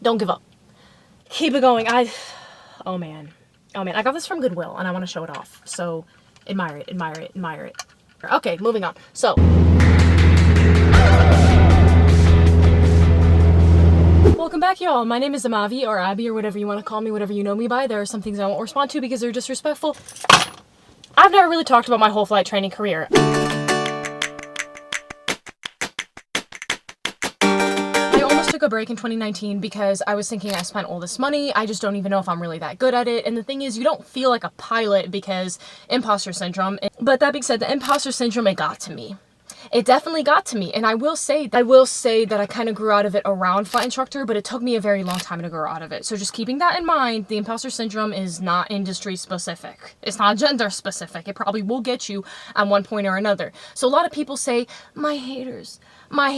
Don't give up. Keep it going. Oh man. I got this from Goodwill and I want to show it off. So admire it, admire it, admire it. Okay, moving on. So welcome back, y'all. My name is Amavi, or Abby, or whatever you want to call me, whatever you know me by. There are some things I won't respond to because they're disrespectful. I've never really talked about my whole flight training career. I almost took a break in 2019 because I was thinking I spent all this money. I just don't even know if I'm really that good at it. And the thing is, you don't feel like a pilot because imposter syndrome. But that being said, the imposter syndrome, it got to me. It definitely got to me, and I will say that I kind of grew out of it around flight instructor, but it took me a very long time to grow out of it. So just keeping that in mind, the imposter syndrome is not industry specific. It's not gender specific. It probably will get you at one point or another. So a lot of people say, my haters. Y'all, my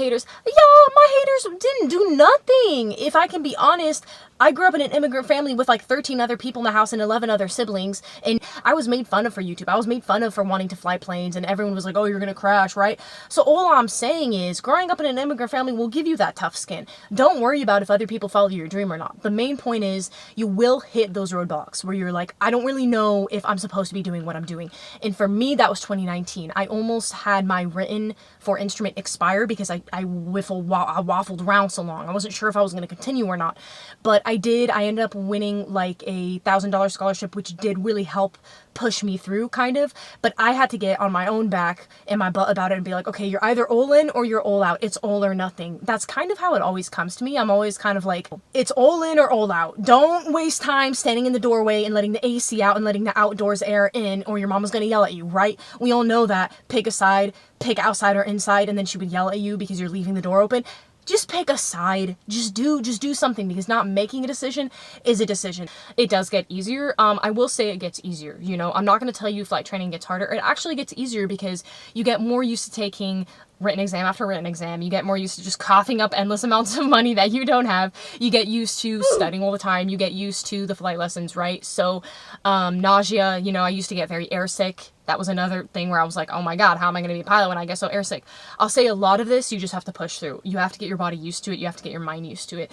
haters didn't do nothing. If I can be honest, I grew up in an immigrant family with like 13 other people in the house and 11 other siblings, and I was made fun of for YouTube. I was made fun of for wanting to fly planes, and everyone was like, oh, you're gonna crash, right? So all I'm saying is, growing up in an immigrant family will give you that tough skin. Don't worry about if other people follow your dream or not. The main point is, you will hit those roadblocks where you're like, I don't really know if I'm supposed to be doing what I'm doing. And for me, that was 2019. I almost had my written for instrument expire because I waffled around so long. I wasn't sure if I was going to continue or not, but I did. I ended up winning like a $1,000 scholarship, which did really help push me through, kind of. But I had to get on my own back and my butt about it and be like, okay, you're either all in or you're all out. It's all or nothing. That's kind of how it always comes to me. I'm always kind of like, it's all in or all out. Don't waste time standing in the doorway and letting the AC out and letting the outdoors air in, or your mama's gonna yell at you, right? We all know that. Pick a side, pick outside or inside, and then she would yell at you because you're leaving the door open. Just pick a side. Just do something, because not making a decision is a decision. It does get easier. I will say it gets easier. You know, I'm not going to tell you flight training gets harder. It actually gets easier because you get more used to taking written exam after written exam. You get more used to just coughing up endless amounts of money that you don't have. You get used to studying all the time. You get used to the flight lessons, right? So, nausea, you know, I used to get very airsick. That was another thing where I was like, oh my God, how am I going to be a pilot when I get so airsick? I'll say a lot of this, you just have to push through. You have to get your body used to it. You have to get your mind used to it.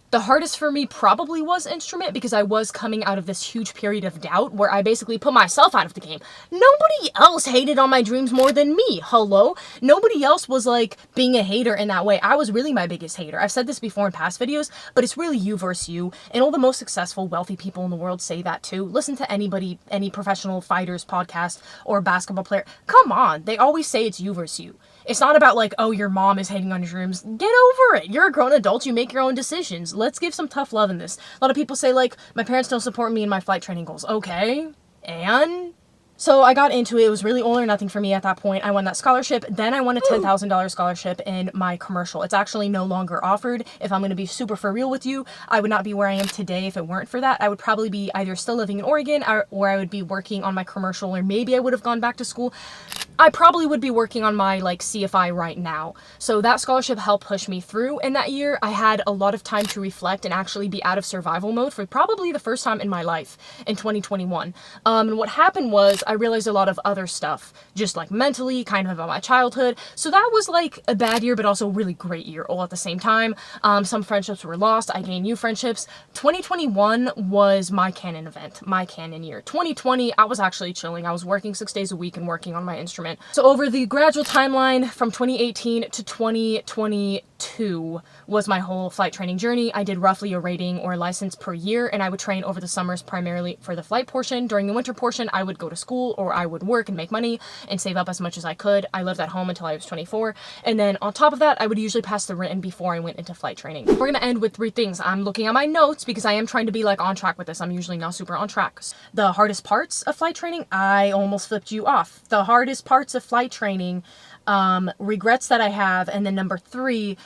The hardest for me probably was instrument, because I was coming out of this huge period of doubt where I basically put myself out of the game. Nobody else hated on my dreams more than me. Hello? Nobody else was like being a hater in that way. I was really my biggest hater. I've said this before in past videos, but it's really you versus you. And all the most successful, wealthy people in the world say that too. Listen to anybody, any professional fighters podcast or basketball player. Come on. They always say it's you versus you. It's not about like, oh, your mom is hating on your dreams. Get over it. You're a grown adult. You make your own decisions. Let's give some tough love in this. A lot of people say like, my parents don't support me in my flight training goals. Okay. And so I got into it. It was really all or nothing for me at that point. I won that scholarship. Then I won a $10,000 scholarship in my commercial. It's actually no longer offered. If I'm going to be super for real with you, I would not be where I am today if it weren't for that. I would probably be either still living in Oregon or I would be working on my commercial, or maybe I would have gone back to school. I probably would be working on my like CFI right now. So that scholarship helped push me through. And that year I had a lot of time to reflect and actually be out of survival mode for probably the first time in my life in 2021. And what happened was I realized a lot of other stuff, just like mentally, kind of about my childhood. So that was like a bad year, but also a really great year all at the same time. Some friendships were lost. I gained new friendships. 2021 was my canon event, my canon year. 2020, I was actually chilling. I was working 6 days a week and working on my instrument. So over the gradual timeline from 2018 to 2022 was my whole flight training journey. I did roughly a rating or a license per year, and I would train over the summers primarily for the flight portion. During the winter portion, I would go to school or I would work and make money and save up as much as I could. I lived at home until I was 24. And then on top of that, I would usually pass the written before I went into flight training. We're going to end with 3 things. I'm looking at my notes because I am trying to be like on track with this. I'm usually not super on track. The hardest parts of flight training, I almost flipped you off. The hardest parts of flight training, regrets that I have, and then number 3,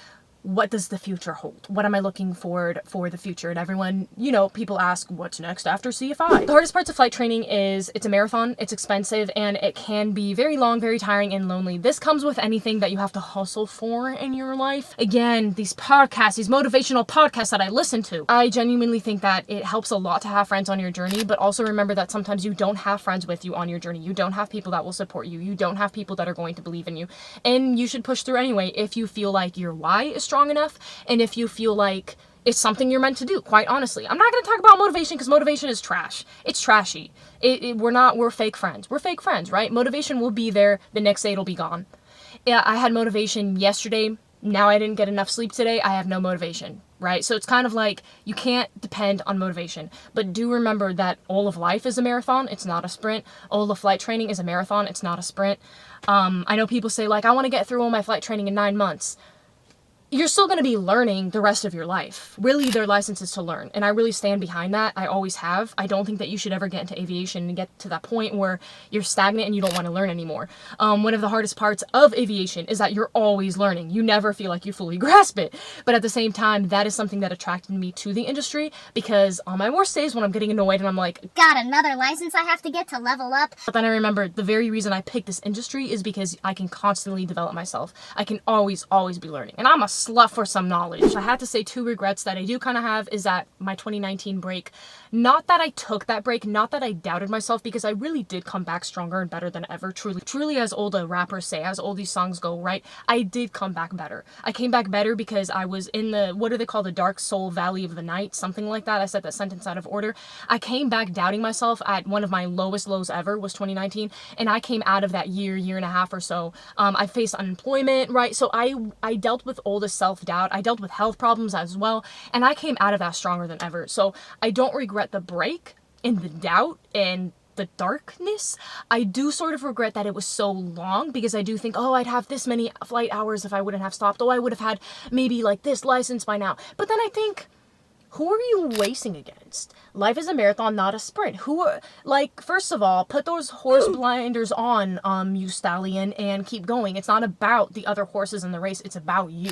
what does the future hold? What am I looking forward for the future? And everyone, you know, people ask, what's next after CFI? The hardest parts of flight training is it's a marathon, it's expensive, and it can be very long, very tiring, and lonely. This comes with anything that you have to hustle for in your life. Again, these podcasts, these motivational podcasts that I listen to, I genuinely think that it helps a lot to have friends on your journey, but also remember that sometimes you don't have friends with you on your journey. You don't have people that will support you. You don't have people that are going to believe in you. And you should push through anyway if you feel like your why is strong enough, and if you feel like It's something you're meant to do, quite honestly. I'm not going to talk about motivation because motivation is trash. It's trashy. We're fake friends. We're fake friends, right? Motivation will be there. The next day it'll be gone. Yeah, I had motivation yesterday. Now I didn't get enough sleep today. I have no motivation, right? So it's kind of like you can't depend on motivation. But do remember that all of life is a marathon. It's not a sprint. All of flight training is a marathon. It's not a sprint. I know people say, like, I want to get through all my flight training in 9 months. You're still going to be learning the rest of your life. Really, their license is to learn. And I really stand behind that. I always have. I don't think that you should ever get into aviation and get to that point where you're stagnant and you don't want to learn anymore. One of the hardest parts of aviation is that you're always learning. You never feel like you fully grasp it. But at the same time, that is something that attracted me to the industry, because on my worst days when I'm getting annoyed and I'm like, got another license I have to get to level up. But then I remember the very reason I picked this industry is because I can constantly develop myself. I can always be learning. And I'm a slut for some knowledge. I had to say 2 regrets that I do kind of have is that my 2019 break, not that I took that break, not that I doubted myself, because I really did come back stronger and better than ever. Truly, as old rappers say, as old these songs go, right? I did come back better. I came back better because I was in the, what do they call, the dark soul valley of the night, something like that. I said that sentence out of order. I came back doubting myself at one of my lowest lows ever was 2019, and I came out of that year and a half or so. I faced unemployment, right? So I dealt with all the self-doubt. I dealt with health problems as well, and I came out of that stronger than ever. So I don't regret the break and the doubt and the darkness. I do sort of regret that it was so long, because I do think, oh, I'd have this many flight hours if I wouldn't have stopped. Oh, I would have had maybe like this license by now. But then I think, who are you racing against? Life is a marathon, not a sprint. First of all, put those horse blinders on, you stallion, and keep going. It's not about the other horses in the race. It's about you.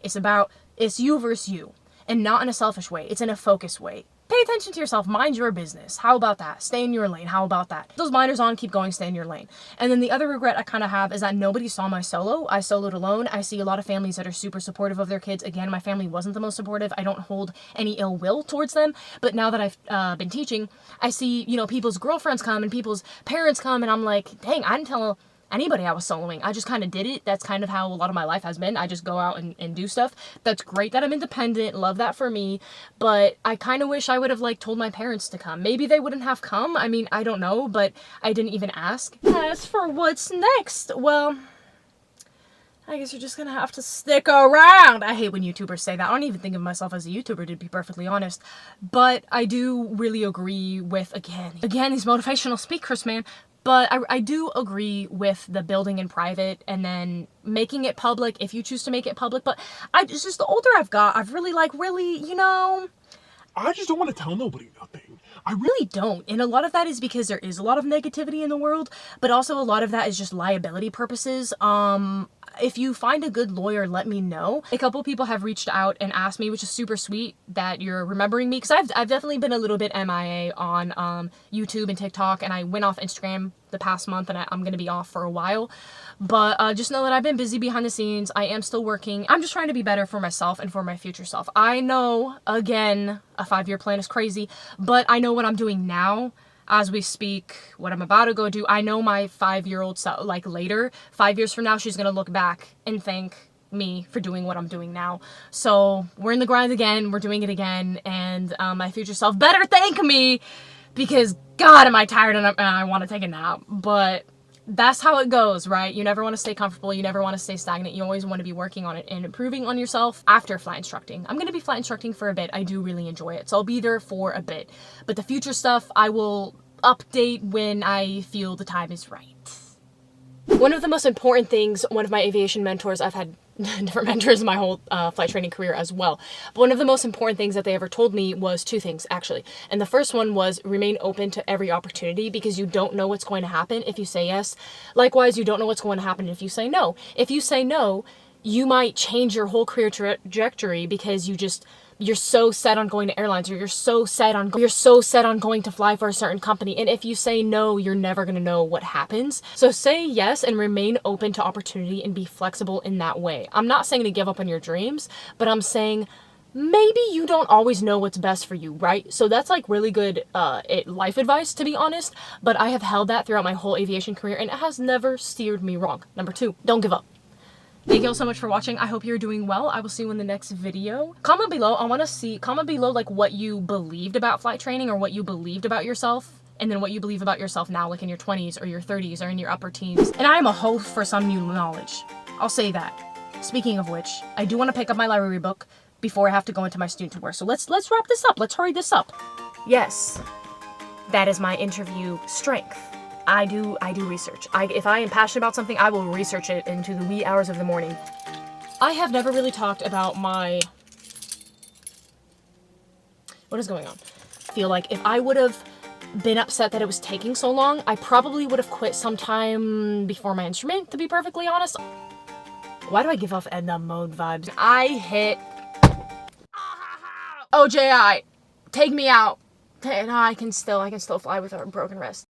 It's you versus you. And not in a selfish way. It's in a focused way. Pay attention to yourself. Mind your business. How about that? Stay in your lane. How about that? Those blinders on, keep going, stay in your lane. And then the other regret I kind of have is that nobody saw my solo. I soloed alone. I see a lot of families that are super supportive of their kids. Again, my family wasn't the most supportive. I don't hold any ill will towards them. But now that I've been teaching, I see, people's girlfriends come and people's parents come, and I'm like, dang, I didn't tell anybody I was soloing. I just kind of did it. That's kind of how a lot of my life has been. I just go out and do stuff. That's great that I'm independent. Love that for me. But I kind of wish I would have told my parents to come. Maybe they wouldn't have come. I mean, I don't know, but I didn't even ask. As for what's next, well, I guess you're just gonna have to stick around. I hate when YouTubers say that. I don't even think of myself as a YouTuber, to be perfectly honest. But I do really agree with, again, these motivational speakers, man. But I do agree with the building in private and then making it public if you choose to make it public. But it's just the older I've got, I've really, I just don't want to tell nobody nothing. I really don't. And a lot of that is because there is a lot of negativity in the world, but also a lot of that is just liability purposes. If you find a good lawyer, let me know. A couple people have reached out and asked me, which is super sweet that you're remembering me, because I've definitely been a little bit MIA on YouTube and TikTok, and I went off Instagram the past month, and I'm going to be off for a while. But just know that I've been busy behind the scenes. I am still working. I'm just trying to be better for myself and for my future self. I know, again, a 5-year plan is crazy, but I know what I'm doing now. As we speak, what I'm about to go do, I know my 5-year-old self, later, 5 years from now, she's going to look back and thank me for doing what I'm doing now. So we're in the grind again. We're doing it again. And my future self better thank me, because God, am I tired and I want to take a nap. But that's how it goes, right? You never want to stay comfortable. You never want to stay stagnant. You always want to be working on it and improving on yourself after flight instructing. I'm going to be flight instructing for a bit. I do really enjoy it. So I'll be there for a bit. But the future stuff, I will update when I feel the time is right. One of the most important things, one of my aviation mentors, I've had different mentors in my whole flight training career as well. But one of the most important things that they ever told me was 2 things, actually. And the first one was remain open to every opportunity, because you don't know what's going to happen if you say yes. Likewise, you don't know what's going to happen if you say no. If you say no, you might change your whole career trajectory because you're so set on going to airlines, or you're so set on going to fly for a certain company. And if you say no, you're never going to know what happens. So say yes and remain open to opportunity and be flexible in that way. I'm not saying to give up on your dreams, but I'm saying maybe you don't always know what's best for you, right? So that's really good life advice, to be honest. But I have held that throughout my whole aviation career, and it has never steered me wrong. Number 2, don't give up. Thank you all so much for watching. I hope you're doing well. I will see you in the next video. Comment below. I want to see, comment below like what you believed about flight training or what you believed about yourself. And then what you believe about yourself now, like in your 20s or your 30s or in your upper teens. And I am a host for some new knowledge. I'll say that. Speaking of which, I do want to pick up my library book before I have to go into my student tour. So let's wrap this up. Let's hurry this up. Yes, that is my interview strength. I do research. If I am passionate about something, I will research it into the wee hours of the morning. I have never really talked about my... What is going on? I feel like if I would have been upset that it was taking so long, I probably would have quit sometime before my instrument, to be perfectly honest. Why do I give off Edna mode vibes? I hit... OJI, take me out. And I can still fly with a broken wrist.